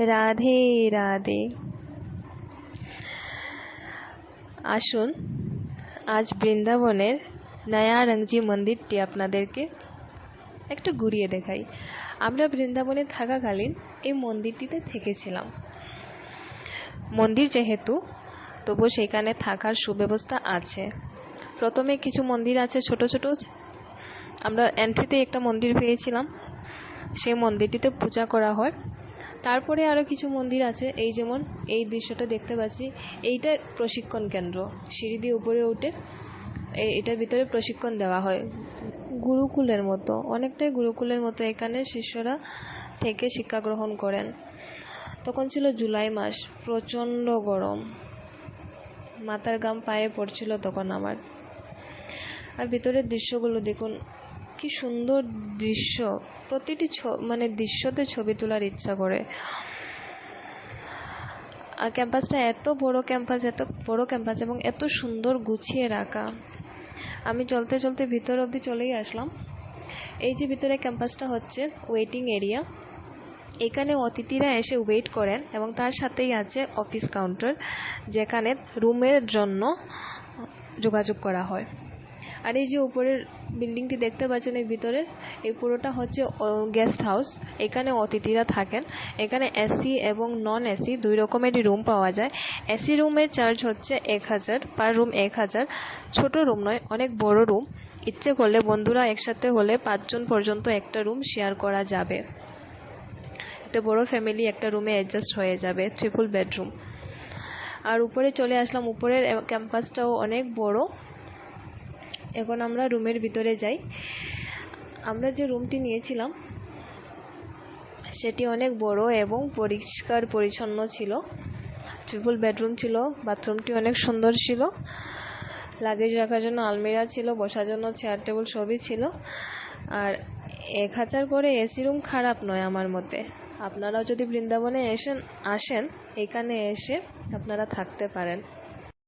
রাধে রাধে। আসুন আজ বৃন্দাবনের নয়া রংজি মন্দিরটি আপনাদেরকে একটু ঘুরিয়ে দেখাই। আমরা বৃন্দাবনে থাকাকালীন এই মন্দিরটিতে থেকেছিলাম। মন্দির যেহেতু, তবু সেখানে থাকার সুব্যবস্থা আছে। প্রথমে কিছু মন্দির আছে ছোট ছোট। আমরা এন্ট্রিতে একটা মন্দির পেয়েছিলাম, সেই মন্দিরটিতে পূজা করা হয়। তারপরে আরো কিছু মন্দির আছে, এই যেমন এই দৃশ্যটা দেখতে পাচ্ছি, এইটা প্রশিক্ষণ কেন্দ্র। সিঁড়ি দিয়ে উপরে উঠে এটার ভিতরে প্রশিক্ষণ দেওয়া হয়, গুরুকুলের মতো, অনেকটাই গুরুকুলের মতো। এখানে শিষ্যরা থেকে শিক্ষা গ্রহণ করেন। তখন ছিল জুলাই মাস, প্রচন্ড গরম, মাথার ঘাম পায়ে পড়ছিল তখন আমার। আর ভিতরের দৃশ্যগুলো দেখুন, কি সুন্দর দৃশ্য। প্রতিটি দৃশ্যতে ছবি তোলার ইচ্ছা করে। আর ক্যাম্পাসটা এত বড় ক্যাম্পাস এবং এত সুন্দর গুছিয়ে রাখা। আমি চলতে চলতে ভিতর অবধি চলেই আসলাম। এই যে ভিতরে ক্যাম্পাসটা হচ্ছে ওয়েটিং এরিয়া। এখানে অতিথিরা এসে ওয়েট করেন এবং তার সাথেই আছে অফিস কাউন্টার, যেখানে রুমের জন্য যোগাযোগ করা হয়। আর এই যে উপরের বিল্ডিংটি দেখতে পাচ্ছেন, এর ভিতরে এই পুরোটা হচ্ছে গেস্ট হাউস। এখানে অতিথিরা থাকেন। এখানে এসি এবং নন এসি দুই রকমেরই রুম পাওয়া যায়। এসি রুমের চার্জ হচ্ছে 1000 পার রুম, 1000। ছোট রুম নয়, অনেক বড় রুম। ইচ্ছে করলে বন্ধুরা একসাথে হলে 5 জন পর্যন্ত একটা রুম শেয়ার করা যাবে। একটা বড় ফ্যামিলি একটা রুমে অ্যাডজাস্ট হয়ে যাবে, ট্রিপল বেডরুম। আর উপরে চলে আসলাম। উপরের ক্যাম্পাসটাও অনেক বড়। এখন আমরা রুমের ভিতরে যাই। আমরা যে রুমটি নিয়েছিলাম সেটি অনেক বড় এবং পরিষ্কার পরিচ্ছন্ন ছিল। ট্রিপল বেডরুম ছিল। বাথরুমটি অনেক সুন্দর ছিল। লাগেজ রাখার জন্য আলমিরা ছিল, বসার জন্য চেয়ার টেবিল সবই ছিল। আর 1000 করে এসি রুম খারাপ নয় আমার মতে। আপনারাও যদি বৃন্দাবনে আসেন, এখানে এসে আপনারা থাকতে পারেন।